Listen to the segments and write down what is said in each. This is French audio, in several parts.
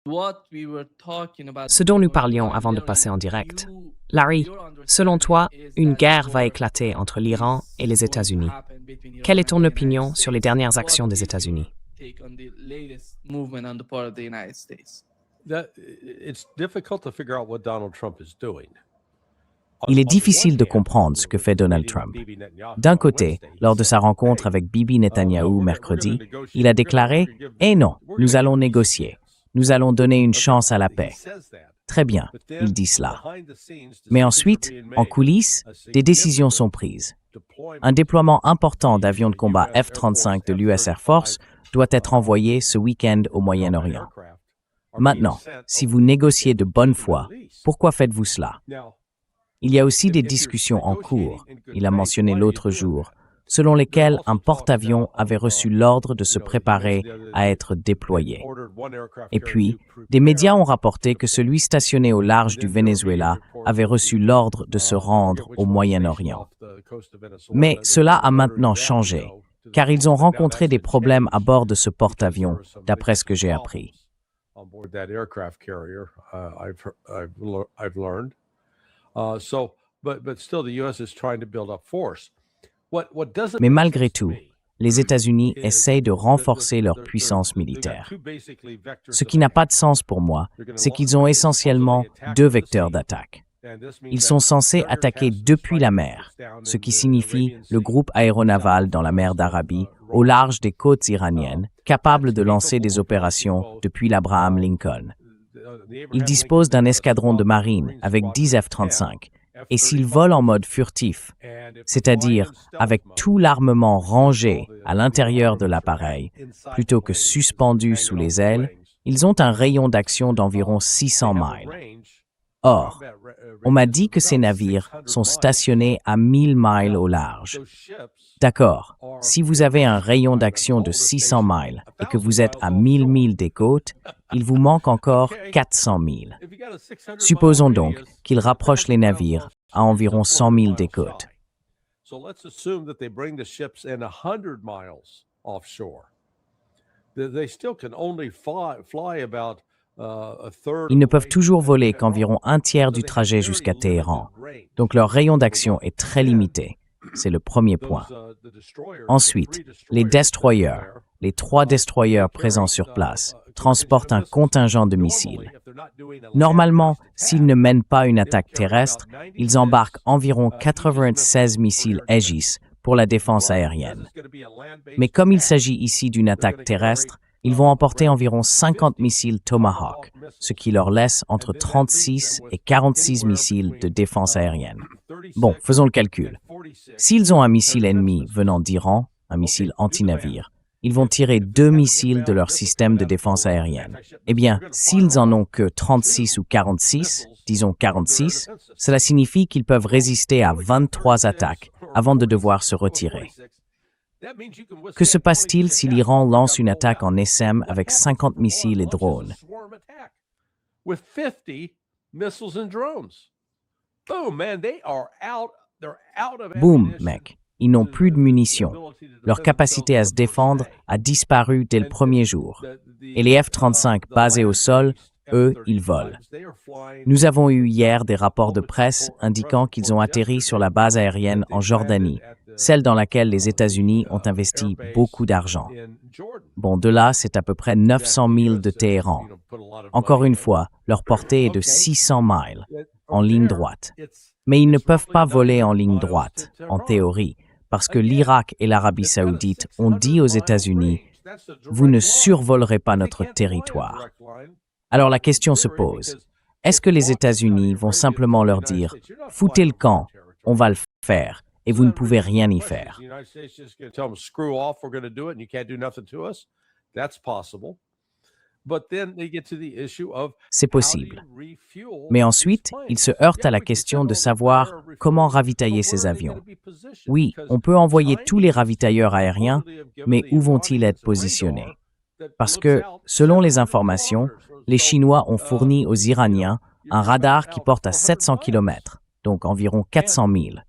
Ce dont nous parlions avant de passer en direct. Larry, selon toi, une guerre va éclater entre l'Iran et les États-Unis. Quelle est ton opinion sur les dernières actions des États-Unis? Il est difficile de comprendre ce que fait Donald Trump. D'un côté, lors de sa rencontre avec Bibi Netanyahou mercredi, il a déclaré « Eh non, nous allons négocier. Nous allons donner une chance à la paix. » Très bien, il dit cela. Mais ensuite, en coulisses, des décisions sont prises. Un déploiement important d'avions de combat F-35 de l'US Air Force doit être envoyé ce week-end au Moyen-Orient. Maintenant, si vous négociez de bonne foi, pourquoi faites-vous cela? Il y a aussi des discussions en cours, il a mentionné l'autre jour, selon lesquelles un porte-avions avait reçu l'ordre de se préparer à être déployé. Et puis, des médias ont rapporté que celui stationné au large du Venezuela avait reçu l'ordre de se rendre au Moyen-Orient. Mais cela a maintenant changé, car ils ont rencontré des problèmes à bord de ce porte-avions, d'après ce que j'ai appris. Mais malgré tout, les États-Unis essayent de renforcer leur puissance militaire. Ce qui n'a pas de sens pour moi, c'est qu'ils ont essentiellement deux vecteurs d'attaque. Ils sont censés attaquer depuis la mer, ce qui signifie le groupe aéronaval dans la mer d'Arabie, au large des côtes iraniennes, capable de lancer des opérations depuis l'Abraham Lincoln. Ils disposent d'un escadron de marine avec 10 F-35, et s'ils volent en mode furtif, c'est-à-dire avec tout l'armement rangé à l'intérieur de l'appareil, plutôt que suspendu sous les ailes, ils ont un rayon d'action d'environ 600 miles. Or, on m'a dit que ces navires sont stationnés à 1000 miles au large. D'accord, si vous avez un rayon d'action de 600 miles et que vous êtes à 1000 milles des côtes, il vous manque encore 400 milles. Supposons donc qu'ils rapprochent les navires à environ 100 milles des côtes. Ils ne peuvent toujours voler qu'environ un tiers du trajet jusqu'à Téhéran, donc leur rayon d'action est très limité. C'est le premier point. Ensuite, les destroyers, les 3 destroyers présents sur place, transportent un contingent de missiles. Normalement, s'ils ne mènent pas une attaque terrestre, ils embarquent environ 96 missiles Aegis pour la défense aérienne. Mais comme il s'agit ici d'une attaque terrestre, ils vont emporter environ 50 missiles Tomahawk, ce qui leur laisse entre 36 et 46 missiles de défense aérienne. Bon, faisons le calcul. S'ils ont un missile ennemi venant d'Iran, un missile anti-navire, ils vont tirer 2 missiles de leur système de défense aérienne. Eh bien, s'ils en ont que 36 ou 46, disons 46, cela signifie qu'ils peuvent résister à 23 attaques avant de devoir se retirer. Que se passe-t-il si l'Iran lance une attaque en SM avec 50 missiles et drones? Boum, mec, ils n'ont plus de munitions. Leur capacité à se défendre a disparu dès le premier jour. Et les F-35 basés au sol, eux, ils volent. Nous avons eu hier des rapports de presse indiquant qu'ils ont atterri sur la base aérienne en Jordanie, celle dans laquelle les États-Unis ont investi beaucoup d'argent. Bon, de là, c'est à peu près 900 milles de Téhéran. Encore une fois, leur portée est de 600 miles, en ligne droite. Mais ils ne peuvent pas voler en ligne droite, en théorie, parce que l'Irak et l'Arabie saoudite ont dit aux États-Unis « Vous ne survolerez pas notre territoire ». Alors la question se pose, est-ce que les États-Unis vont simplement leur dire « Foutez le camp, on va le faire » et vous ne pouvez rien y faire? C'est possible. Mais ensuite, ils se heurtent à la question de savoir comment ravitailler ces avions. Oui, on peut envoyer tous les ravitailleurs aériens, mais où vont-ils être positionnés? Parce que, selon les informations, les Chinois ont fourni aux Iraniens un radar qui porte à 700 km, donc environ 400 milles.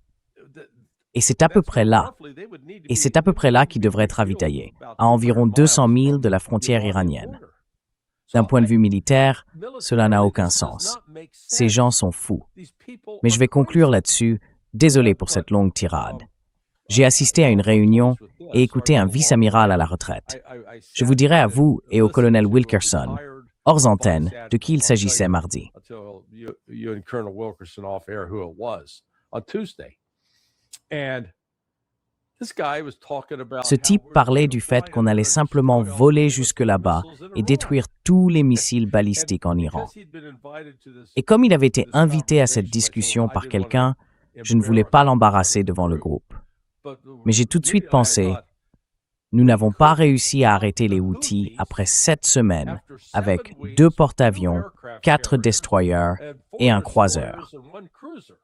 Et c'est à peu près là qu'ils devraient être ravitaillés, à environ 200 milles de la frontière iranienne. D'un point de vue militaire, cela n'a aucun sens. Ces gens sont fous. Mais je vais conclure là-dessus. Désolé pour cette longue tirade. J'ai assisté à une réunion et écouté un vice-amiral à la retraite. Je vous dirai à vous et au colonel Wilkerson, hors antenne, de qui il s'agissait mardi. Ce type parlait du fait qu'on allait simplement voler jusque là-bas et détruire tous les missiles balistiques en Iran. Et comme il avait été invité à cette discussion par quelqu'un, je ne voulais pas l'embarrasser devant le groupe. Mais j'ai tout de suite pensé, nous n'avons pas réussi à arrêter les Houthis après 7 semaines avec 2 porte-avions, 4 destroyers et un croiseur.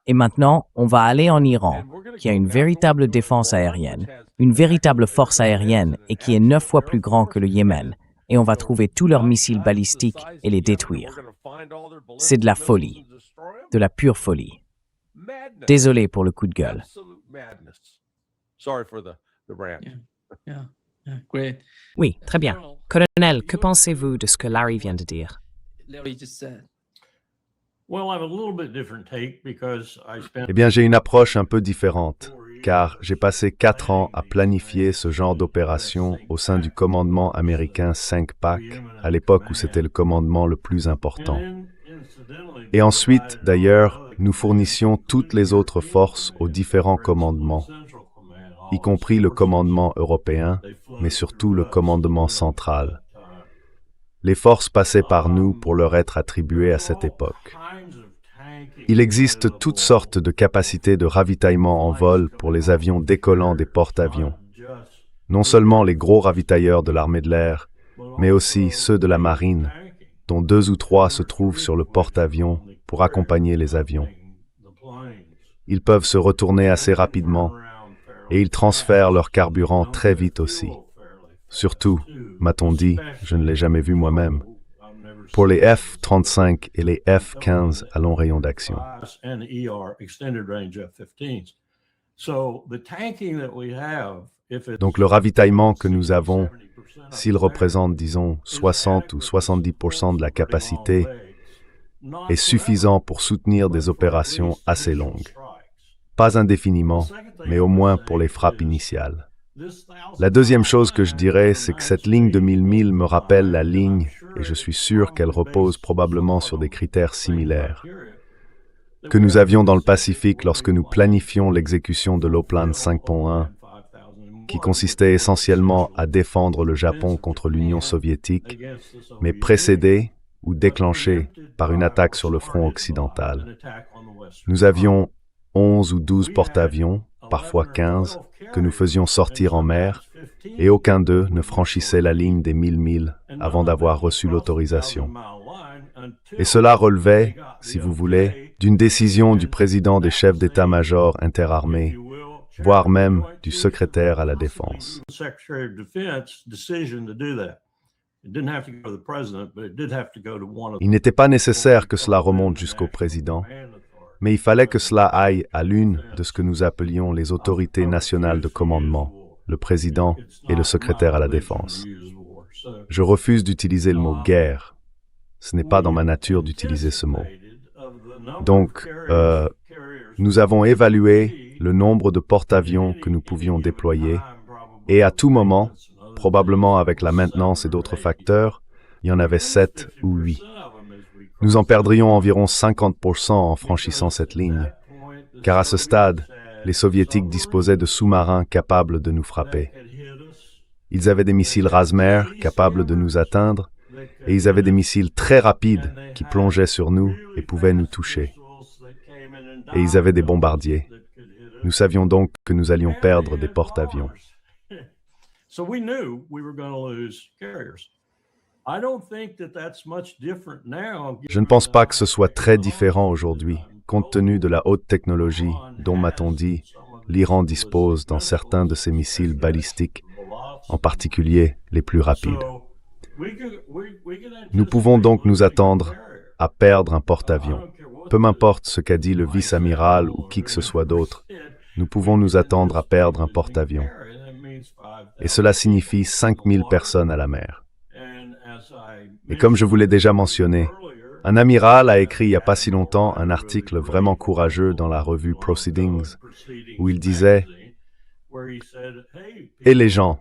Et maintenant, on va aller en Iran, qui a une véritable défense aérienne, une véritable force aérienne et qui est 9 fois plus grand que le Yémen, et on va trouver tous leurs missiles balistiques et les détruire. C'est de la folie, de la pure folie. Désolé pour le coup de gueule. Oui, très bien. Colonel, que pensez-vous de ce que Larry vient de dire? Eh bien, j'ai une approche un peu différente, car j'ai passé 4 ans à planifier ce genre d'opération au sein du commandement américain 5-PAC, à l'époque où c'était le commandement le plus important. Et ensuite, d'ailleurs, nous fournissions toutes les autres forces aux différents commandements, y compris le commandement européen, mais surtout le commandement central. Les forces passaient par nous pour leur être attribuées à cette époque. Il existe toutes sortes de capacités de ravitaillement en vol pour les avions décollant des porte-avions. Non seulement les gros ravitailleurs de l'armée de l'air, mais aussi ceux de la marine, dont 2 ou 3 se trouvent sur le porte-avions pour accompagner les avions. Ils peuvent se retourner assez rapidement et ils transfèrent leur carburant très vite aussi. Surtout, m'a-t-on dit, je ne l'ai jamais vu moi-même, pour les F-35 et les F-15 à long rayon d'action. Donc le ravitaillement que nous avons, s'il représente, disons, 60 ou 70% de la capacité, est suffisant pour soutenir des opérations assez longues. Pas indéfiniment, mais au moins pour les frappes initiales. La deuxième chose que je dirais, c'est que cette ligne de 1000 milles me rappelle la ligne, et je suis sûr qu'elle repose probablement sur des critères similaires, que nous avions dans le Pacifique lorsque nous planifions l'exécution de l'Oplan 5.1, qui consistait essentiellement à défendre le Japon contre l'Union soviétique, mais précédée ou déclenchée par une attaque sur le front occidental. Nous avions 11 ou 12 porte-avions, parfois 15, que nous faisions sortir en mer, et aucun d'eux ne franchissait la ligne des 1000 milles avant d'avoir reçu l'autorisation. Et cela relevait, si vous voulez, d'une décision du président des chefs d'état-major interarmées, voire même du secrétaire à la Défense. Il n'était pas nécessaire que cela remonte jusqu'au président, mais il fallait que cela aille à l'une de ce que nous appelions les autorités nationales de commandement, le président et le secrétaire à la Défense. Je refuse d'utiliser le mot « guerre ». Ce n'est pas dans ma nature d'utiliser ce mot. Donc, nous avons évalué le nombre de porte-avions que nous pouvions déployer, et à tout moment, probablement avec la maintenance et d'autres facteurs, il y en avait 7 ou 8. Nous en perdrions environ 50% en franchissant cette ligne, car à ce stade, les Soviétiques disposaient de sous-marins capables de nous frapper. Ils avaient des missiles Razmer capables de nous atteindre, et ils avaient des missiles très rapides qui plongeaient sur nous et pouvaient nous toucher. Et ils avaient des bombardiers. Nous savions donc que nous allions perdre des porte-avions. Je ne pense pas que ce soit très différent aujourd'hui, compte tenu de la haute technologie dont, m'a-t-on dit, l'Iran dispose dans certains de ses missiles balistiques, en particulier les plus rapides. Nous pouvons donc nous attendre à perdre un porte-avions. Peu m'importe ce qu'a dit le vice-amiral ou qui que ce soit d'autre, nous pouvons nous attendre à perdre un porte-avions. Et cela signifie 5000 personnes à la mer. Et comme je vous l'ai déjà mentionné, un amiral a écrit il n'y a pas si longtemps un article vraiment courageux dans la revue Proceedings, où il disait « Et les gens,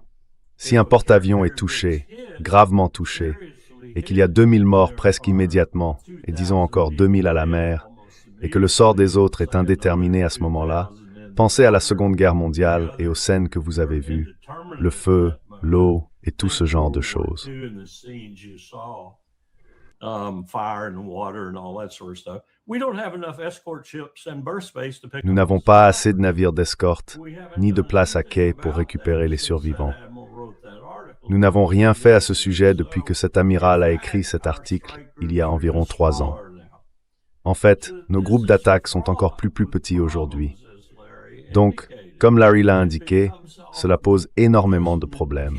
si un porte-avions est touché, gravement touché, et qu'il y a 2000 morts presque immédiatement, et disons encore 2000 à la mer, et que le sort des autres est indéterminé à ce moment-là, pensez à la Seconde Guerre mondiale et aux scènes que vous avez vues, le feu, l'eau et tout ce genre de choses. Nous n'avons pas assez de navires d'escorte, ni de place à quai pour récupérer les survivants. Nous n'avons rien fait à ce sujet depuis que cet amiral a écrit cet article il y a environ 3 ans. En fait, nos groupes d'attaque sont encore plus petits aujourd'hui. Donc, comme Larry l'a indiqué, cela pose énormément de problèmes.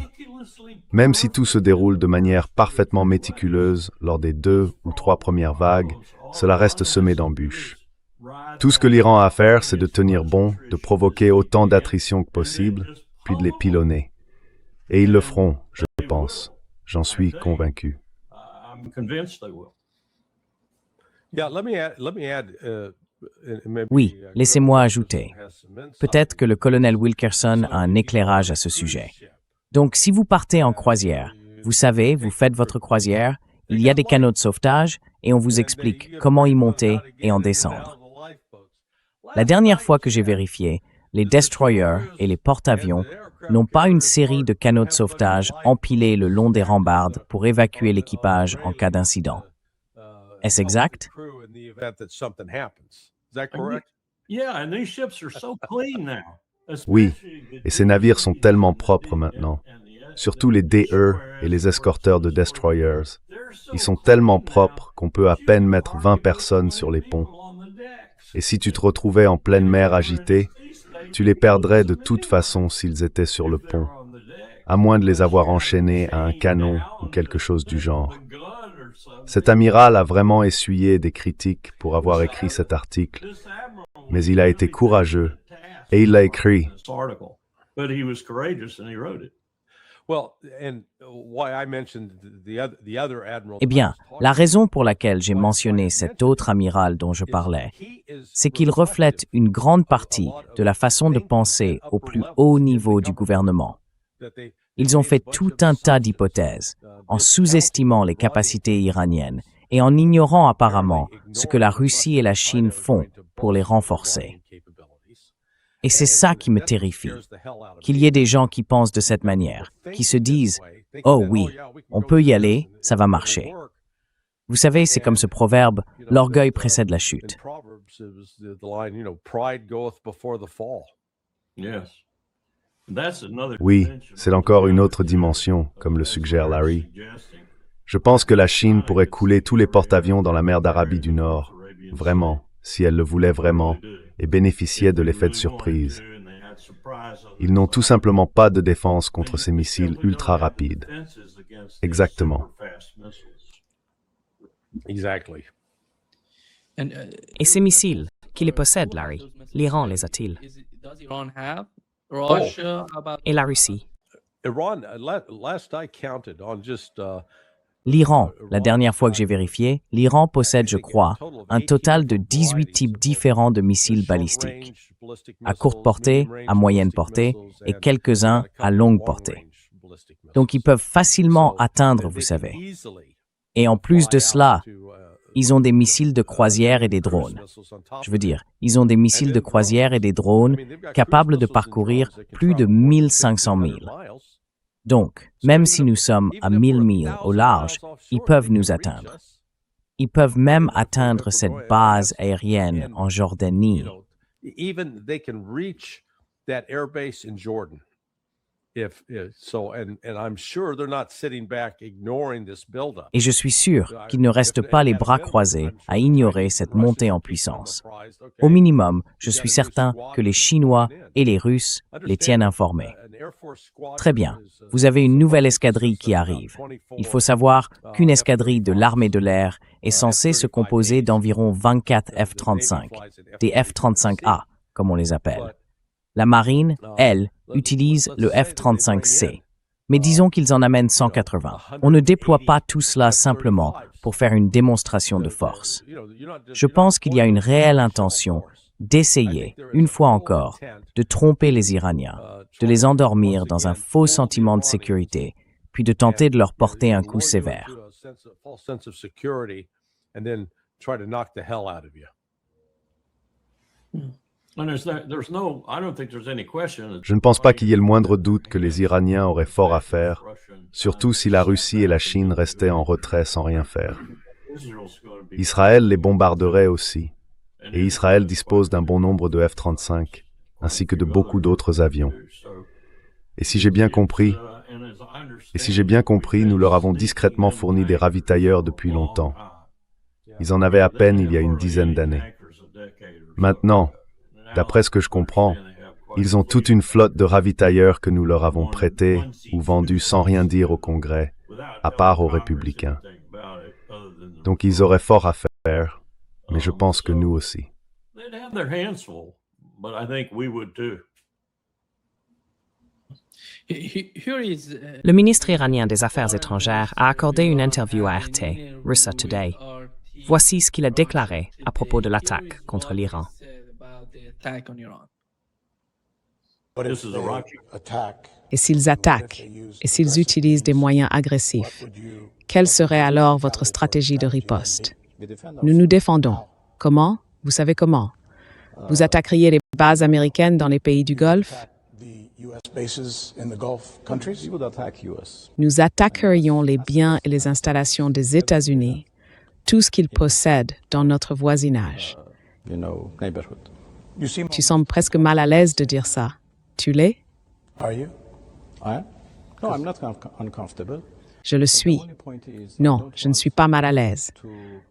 Même si tout se déroule de manière parfaitement méticuleuse lors des 2 ou 3 premières vagues, cela reste semé d'embûches. Tout ce que l'Iran a à faire, c'est de tenir bon, de provoquer autant d'attrition que possible, puis de les pilonner. Et ils le feront, je pense. J'en suis convaincu. Oui, laissez-moi ajouter. Peut-être que le colonel Wilkerson a un éclairage à ce sujet. Donc, si vous partez en croisière, vous savez, vous faites votre croisière, il y a des canaux de sauvetage et on vous explique comment y monter et en descendre. La dernière fois que j'ai vérifié, les destroyers et les porte-avions n'ont pas une série de canaux de sauvetage empilés le long des rambardes pour évacuer l'équipage en cas d'incident. Est-ce exact? Oui, et ces navires sont tellement propres maintenant. Surtout les DE et les escorteurs de destroyers. Ils sont tellement propres qu'on peut à peine mettre 20 personnes sur les ponts. Et si tu te retrouvais en pleine mer agitée, tu les perdrais de toute façon s'ils étaient sur le pont, à moins de les avoir enchaînés à un canon ou quelque chose du genre. Cet amiral a vraiment essuyé des critiques pour avoir écrit cet article, mais il a été courageux et il l'a écrit. Eh bien, la raison pour laquelle j'ai mentionné cet autre amiral dont je parlais, c'est qu'il reflète une grande partie de la façon de penser au plus haut niveau du gouvernement. Ils ont fait tout un tas d'hypothèses, en sous-estimant les capacités iraniennes et en ignorant apparemment ce que la Russie et la Chine font pour les renforcer. Et c'est ça qui me terrifie, qu'il y ait des gens qui pensent de cette manière, qui se disent « Oh oui, on peut y aller, ça va marcher ». Vous savez, c'est comme ce proverbe « L'orgueil précède la chute ». Oui, c'est encore une autre dimension, comme le suggère Larry. Je pense que la Chine pourrait couler tous les porte-avions dans la mer d'Arabie du Nord, vraiment, si elle le voulait vraiment, et bénéficiait de l'effet de surprise. Ils n'ont tout simplement pas de défense contre ces missiles ultra rapides. Exactement. Et ces missiles, qui les possèdent, Larry? L'Iran les a-t-il? Et la Russie? L'Iran, la dernière fois que j'ai vérifié, l'Iran possède, je crois, un total de 18 types différents de missiles balistiques, à courte portée, à moyenne portée et quelques-uns à longue portée. Donc ils peuvent facilement atteindre, vous savez. Et en plus de cela, ils ont des missiles de croisière et des drones. Je veux dire, ils ont des missiles de croisière et des drones capables de parcourir plus de 1500 milles. Donc, même si nous sommes à 1000 milles au large, ils peuvent nous atteindre. Ils peuvent même atteindre cette base aérienne en Jordanie. Et je suis sûr qu'ils ne restent pas les bras croisés à ignorer cette montée en puissance. Au minimum, je suis certain que les Chinois et les Russes les tiennent informés. Très bien, vous avez une nouvelle escadrille qui arrive. Il faut savoir qu'une escadrille de l'armée de l'air est censée se composer d'environ 24 F-35, des F-35A, comme on les appelle. La marine, elle, utilise le F-35C. Mais disons qu'ils en amènent 180. On ne déploie pas tout cela simplement pour faire une démonstration de force. Je pense qu'il y a une réelle intention d'essayer, une fois encore, de tromper les Iraniens, de les endormir dans un faux sentiment de sécurité, puis de tenter de leur porter un coup sévère. Je ne pense pas qu'il y ait le moindre doute que les Iraniens auraient fort à faire, surtout si la Russie et la Chine restaient en retrait sans rien faire. Israël les bombarderait aussi, et Israël dispose d'un bon nombre de F-35, ainsi que de beaucoup d'autres avions. Et si j'ai bien compris, nous leur avons discrètement fourni des ravitailleurs depuis longtemps. Ils en avaient à peine il y a une dizaine d'années. Maintenant, d'après ce que je comprends, ils ont toute une flotte de ravitailleurs que nous leur avons prêtés ou vendus sans rien dire au Congrès, à part aux républicains. Donc ils auraient fort à faire, mais je pense que nous aussi. Le ministre iranien des Affaires étrangères a accordé une interview à RT, Russia Today. Voici ce qu'il a déclaré à propos de l'attaque contre l'Iran. Et s'ils attaquent, et s'ils utilisent des moyens agressifs, quelle serait alors votre stratégie de riposte? Nous nous défendons. Comment? Vous savez comment? Vous attaqueriez les bases américaines dans les pays du Golfe? Nous attaquerions les biens et les installations des États-Unis, tout ce qu'ils possèdent dans notre voisinage. Tu sembles presque mal à l'aise de dire ça. Tu l'es? Je le suis. Non, je ne suis pas mal à l'aise.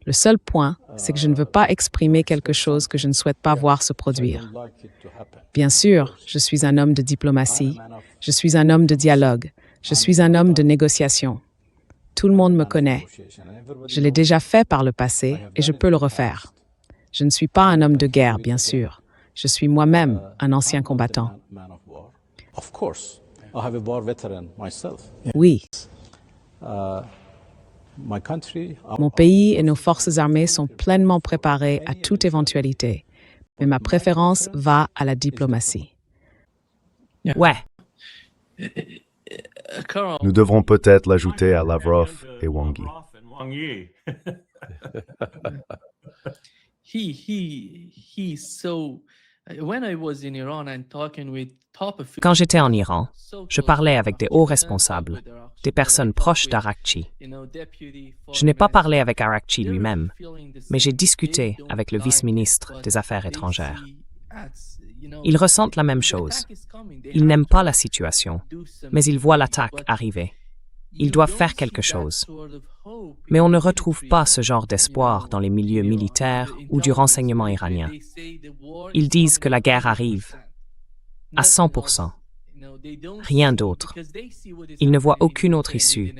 Le seul point, c'est que je ne veux pas exprimer quelque chose que je ne souhaite pas voir se produire. Bien sûr, je suis un homme de diplomatie, je suis un homme de dialogue, je suis un homme de négociation. Tout le monde me connaît. Je l'ai déjà fait par le passé et je peux le refaire. Je ne suis pas un homme de guerre, bien sûr. Je suis moi-même un ancien combattant. Oui. Mon pays et nos forces armées sont pleinement préparés à toute éventualité, mais ma préférence va à la diplomatie. Ouais, Nous devrons peut-être l'ajouter à Lavrov et Wang Yi. quand j'étais en Iran, je parlais avec des hauts responsables, des personnes proches d'Arakchi. Je n'ai pas parlé avec Arakchi lui-même, mais j'ai discuté avec le vice-ministre des Affaires étrangères. Ils ressentent la même chose. Ils n'aiment pas la situation, mais ils voient l'attaque arriver. Ils doivent faire quelque chose. Mais on ne retrouve pas ce genre d'espoir dans les milieux militaires ou du renseignement iranien. Ils disent que la guerre arrive à 100%. Rien d'autre. Ils ne voient aucune autre issue,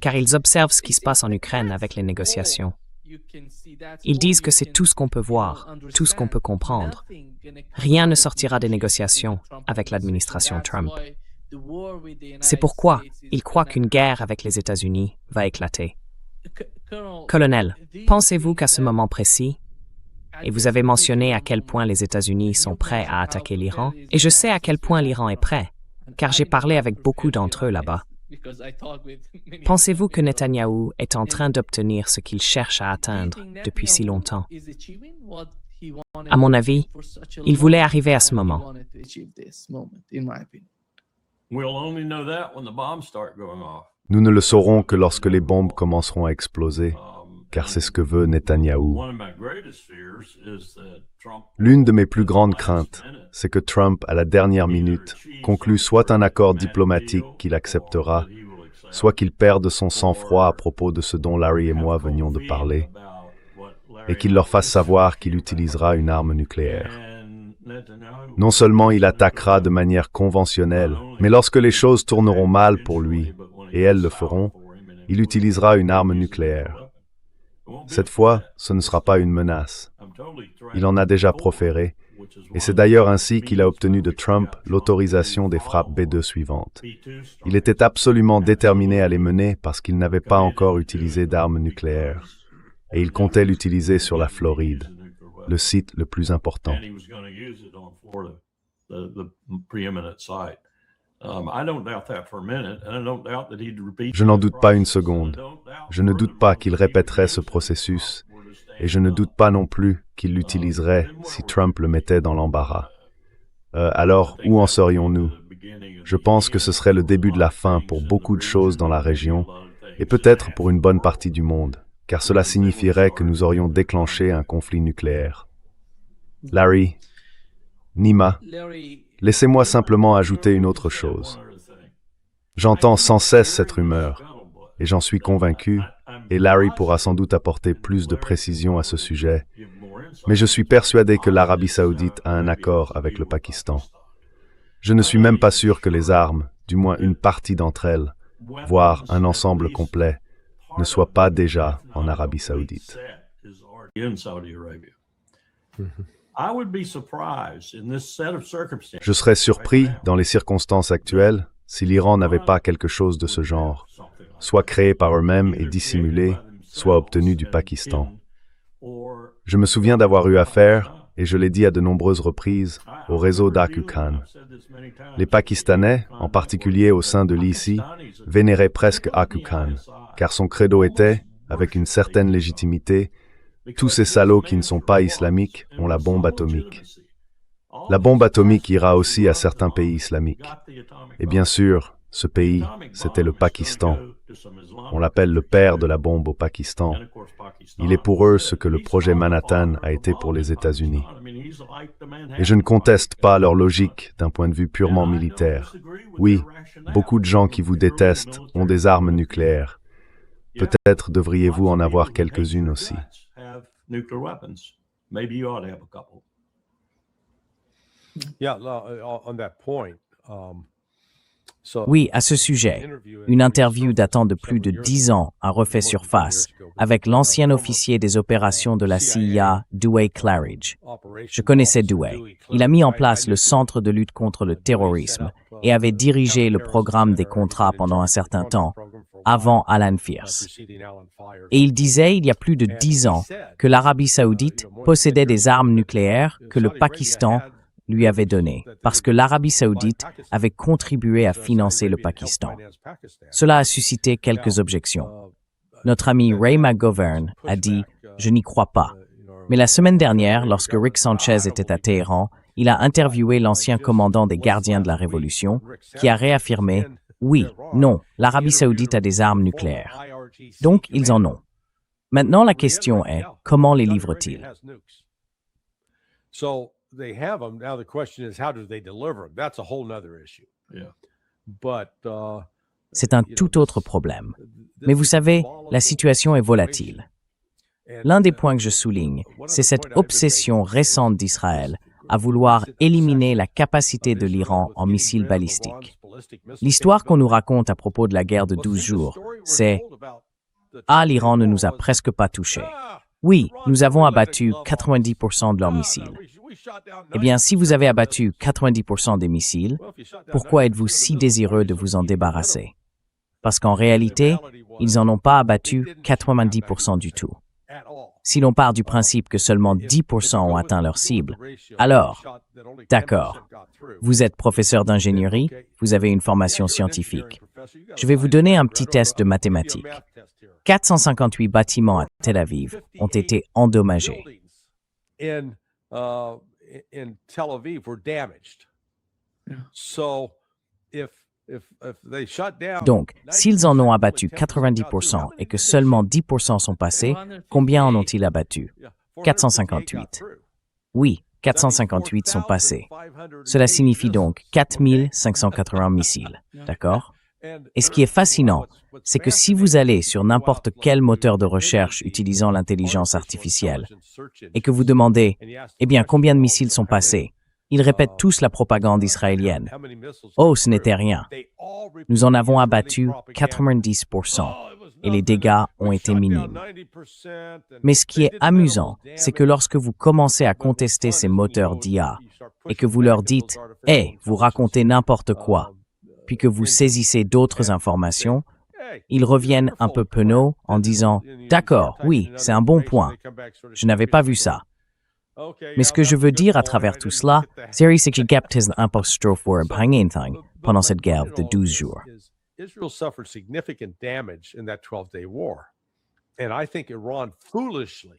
car ils observent ce qui se passe en Ukraine avec les négociations. Ils disent que c'est tout ce qu'on peut voir, tout ce qu'on peut comprendre. Rien ne sortira des négociations avec l'administration Trump. C'est pourquoi ils croient qu'une guerre avec les États-Unis va éclater. Colonel, pensez-vous qu'à ce moment précis, et vous avez mentionné à quel point les États-Unis sont prêts à attaquer l'Iran, et je sais à quel point l'Iran est prêt, car j'ai parlé avec beaucoup d'entre eux là-bas. Pensez-vous que Netanyahou est en train d'obtenir ce qu'il cherche à atteindre depuis si longtemps? À mon avis, il voulait arriver à ce moment. Nous ne le saurons que lorsque les bombes commenceront à exploser, car c'est ce que veut Netanyahou. L'une de mes plus grandes craintes, c'est que Trump, à la dernière minute, conclue soit un accord diplomatique qu'il acceptera, soit qu'il perde son sang-froid à propos de ce dont Larry et moi venions de parler, et qu'il leur fasse savoir qu'il utilisera une arme nucléaire. Non seulement il attaquera de manière conventionnelle, mais lorsque les choses tourneront mal pour lui, et elles le feront, il utilisera une arme nucléaire. Cette fois, ce ne sera pas une menace. Il en a déjà proféré, et c'est d'ailleurs ainsi qu'il a obtenu de Trump l'autorisation des frappes B-2 suivantes. Il était absolument déterminé à les mener parce qu'il n'avait pas encore utilisé d'armes nucléaires, et il comptait l'utiliser sur la Floride, le site le plus important. Je n'en doute pas une seconde. Je ne doute pas qu'il répéterait ce processus, et je ne doute pas non plus qu'il l'utiliserait si Trump le mettait dans l'embarras. Alors, où en serions-nous? Je pense que ce serait le début de la fin pour beaucoup de choses dans la région, et peut-être pour une bonne partie du monde, car cela signifierait que nous aurions déclenché un conflit nucléaire. Larry, Nima, laissez-moi simplement ajouter une autre chose. J'entends sans cesse cette rumeur, et j'en suis convaincu, et Larry pourra sans doute apporter plus de précision à ce sujet, mais je suis persuadé que l'Arabie saoudite a un accord avec le Pakistan. Je ne suis même pas sûr que les armes, du moins une partie d'entre elles, voire un ensemble complet, ne soient pas déjà en Arabie saoudite. Je serais surpris, dans les circonstances actuelles, si l'Iran n'avait pas quelque chose de ce genre, soit créé par eux-mêmes et dissimulé, soit obtenu du Pakistan. Je me souviens d'avoir eu affaire, et je l'ai dit à de nombreuses reprises, au réseau d'Aku Khan. Les Pakistanais, en particulier au sein de l'ISI, vénéraient presque Aku Khan, car son credo était, avec une certaine légitimité, « Tous ces salauds qui ne sont pas islamiques ont la bombe atomique. » La bombe atomique ira aussi à certains pays islamiques. Et bien sûr, ce pays, c'était le Pakistan. On l'appelle le père de la bombe au Pakistan. Il est pour eux ce que le projet Manhattan a été pour les États-Unis. Et je ne conteste pas leur logique d'un point de vue purement militaire. Oui, beaucoup de gens qui vous détestent ont des armes nucléaires. Peut-être devriez-vous en avoir quelques-unes aussi. Oui, à ce sujet, une interview datant de plus de 10 ans a refait surface avec l'ancien officier des opérations de la CIA, Dewey Claridge. Je connaissais Dewey. Il a mis en place le Centre de lutte contre le terrorisme et avait dirigé le programme des contrats pendant un certain temps, avant Alan Fierce. Et il disait, il y a plus de 10 ans, que l'Arabie saoudite possédait des armes nucléaires que le Pakistan lui avait données, parce que l'Arabie saoudite avait contribué à financer le Pakistan. Cela a suscité quelques objections. Notre ami Ray McGovern a dit « Je n'y crois pas ». Mais la semaine dernière, lorsque Rick Sanchez était à Téhéran, il a interviewé l'ancien commandant des Gardiens de la Révolution, qui a réaffirmé « Oui, non, l'Arabie saoudite a des armes nucléaires. » Donc, ils en ont. Maintenant, la question est, comment les livrent-ils? They have them. Now the question is, how do they deliver them? That's a whole other issue. But, c'est un tout autre problème. Mais vous savez, la situation est volatile. L'un des points que je souligne, c'est cette obsession récente d'Israël à vouloir éliminer la capacité de l'Iran en missiles balistiques. L'histoire qu'on nous raconte à propos de la guerre de 12 jours, c'est « Ah, l'Iran ne nous a presque pas touchés. Oui, nous avons abattu 90% de leurs missiles. » Eh bien, si vous avez abattu 90% des missiles, pourquoi êtes-vous si désireux de vous en débarrasser? Parce qu'en réalité, ils n'en ont pas abattu 90% du tout. Si l'on part du principe que seulement 10% ont atteint leur cible, alors, d'accord, vous êtes professeur d'ingénierie, vous avez une formation scientifique. Je vais vous donner un petit test de mathématiques. 458 bâtiments à Tel Aviv ont été endommagés. In Tel Aviv were damaged. So if they shut down. Donc, s'ils en ont abattu 90% et que seulement 10% sont passés, combien en ont-ils abattu? 458. Oui, 458 sont passés. Cela signifie donc 4580 missiles, d'accord? Et ce qui est fascinant, c'est que si vous allez sur n'importe quel moteur de recherche utilisant l'intelligence artificielle et que vous demandez « Eh bien, combien de missiles sont passés ?» Ils répètent tous la propagande israélienne. « Oh, ce n'était rien. Nous en avons abattu 90%. et les dégâts ont été minimes. Mais ce qui est amusant, c'est que lorsque vous commencez à contester ces moteurs d'IA et que vous leur dites « Hey, vous racontez n'importe quoi », puis que vous saisissez d'autres informations, ils reviennent un peu penauds en disant « D'accord, oui, c'est un bon point. Je n'avais pas vu ça. » Mais ce que je veux dire à travers tout cela, c'est que j'ai capté l'imposture pour pendant cette guerre de 12 jours. Israel suffered significant damage in that 12-day war. And I think Iran foolishly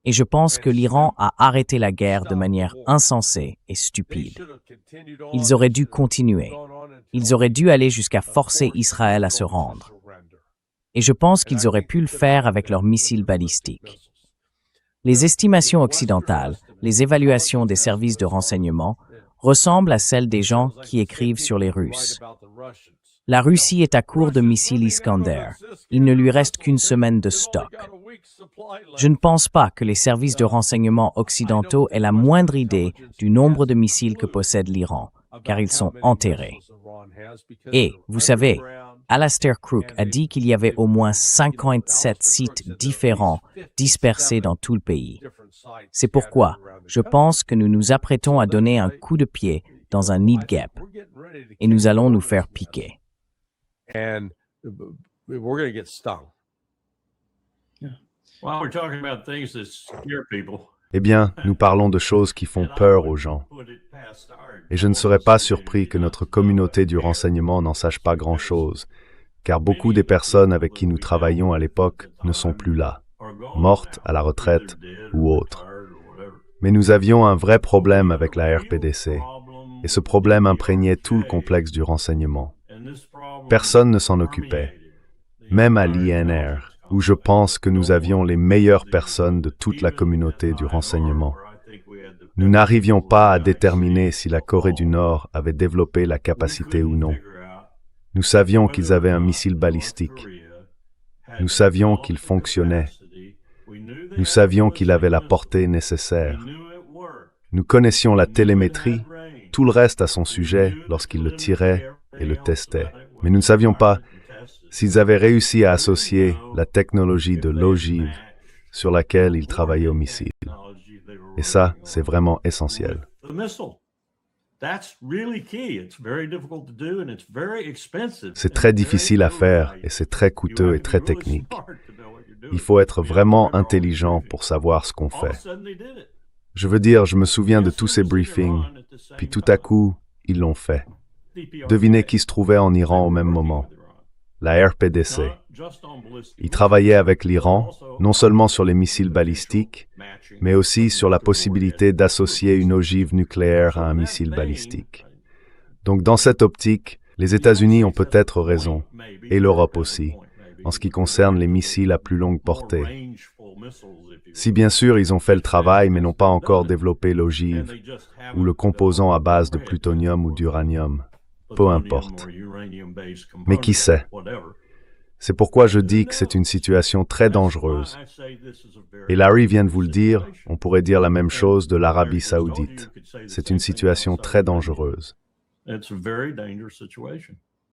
Et je pense que l'Iran a arrêté la guerre de manière insensée et stupide. Ils auraient dû continuer. Ils auraient dû aller jusqu'à forcer Israël à se rendre. Et je pense qu'ils auraient pu le faire avec leurs missiles balistiques. Les estimations occidentales, les évaluations des services de renseignement, ressemblent à celles des gens qui écrivent sur les Russes. La Russie est à court de missiles Iskander. Il ne lui reste qu'une semaine de stock. Je ne pense pas que les services de renseignement occidentaux aient la moindre idée du nombre de missiles que possède l'Iran, car ils sont enterrés. Et, vous savez, Alastair Crooke a dit qu'il y avait au moins 57 sites différents dispersés dans tout le pays. C'est pourquoi je pense que nous nous apprêtons à donner un coup de pied dans un nid gap et nous allons nous faire piquer. and we're going to get stung. Well, we're talking about things that scare people. Eh bien, nous parlons de choses qui font peur aux gens. Et je ne serais pas surpris que notre communauté du renseignement n'en sache pas grand-chose, car beaucoup des personnes avec qui nous travaillions à l'époque ne sont plus là, mortes, à la retraite ou autres. Mais nous avions un vrai problème avec la RPDC, et ce problème imprégnait tout le complexe du renseignement. Personne ne s'en occupait, même à l'INR, où je pense que nous avions les meilleures personnes de toute la communauté du renseignement. Nous n'arrivions pas à déterminer si la Corée du Nord avait développé la capacité ou non. Nous savions qu'ils avaient un missile balistique. Nous savions qu'il fonctionnait. Nous savions qu'il avait la portée nécessaire. Nous connaissions la télémétrie, tout le reste à son sujet lorsqu'il le tirait et le testait. Mais nous ne savions pas s'ils avaient réussi à associer la technologie de l'ogive sur laquelle ils travaillaient au missile. Et ça, c'est vraiment essentiel. C'est très difficile à faire et c'est très coûteux et très technique. Il faut être vraiment intelligent pour savoir ce qu'on fait. Je veux dire, je me souviens de tous ces briefings, puis tout à coup, ils l'ont fait. Devinez qui se trouvait en Iran au même moment. La RPDC. Ils travaillaient avec l'Iran, non seulement sur les missiles balistiques, mais aussi sur la possibilité d'associer une ogive nucléaire à un missile balistique. Donc dans cette optique, les États-Unis ont peut-être raison, et l'Europe aussi, en ce qui concerne les missiles à plus longue portée. Si bien sûr ils ont fait le travail mais n'ont pas encore développé l'ogive, ou le composant à base de plutonium ou d'uranium, peu importe. Mais qui sait? C'est pourquoi je dis que c'est une situation très dangereuse. Et Larry vient de vous le dire, on pourrait dire la même chose de l'Arabie Saoudite. C'est une situation très dangereuse. It's a very dangerous situation.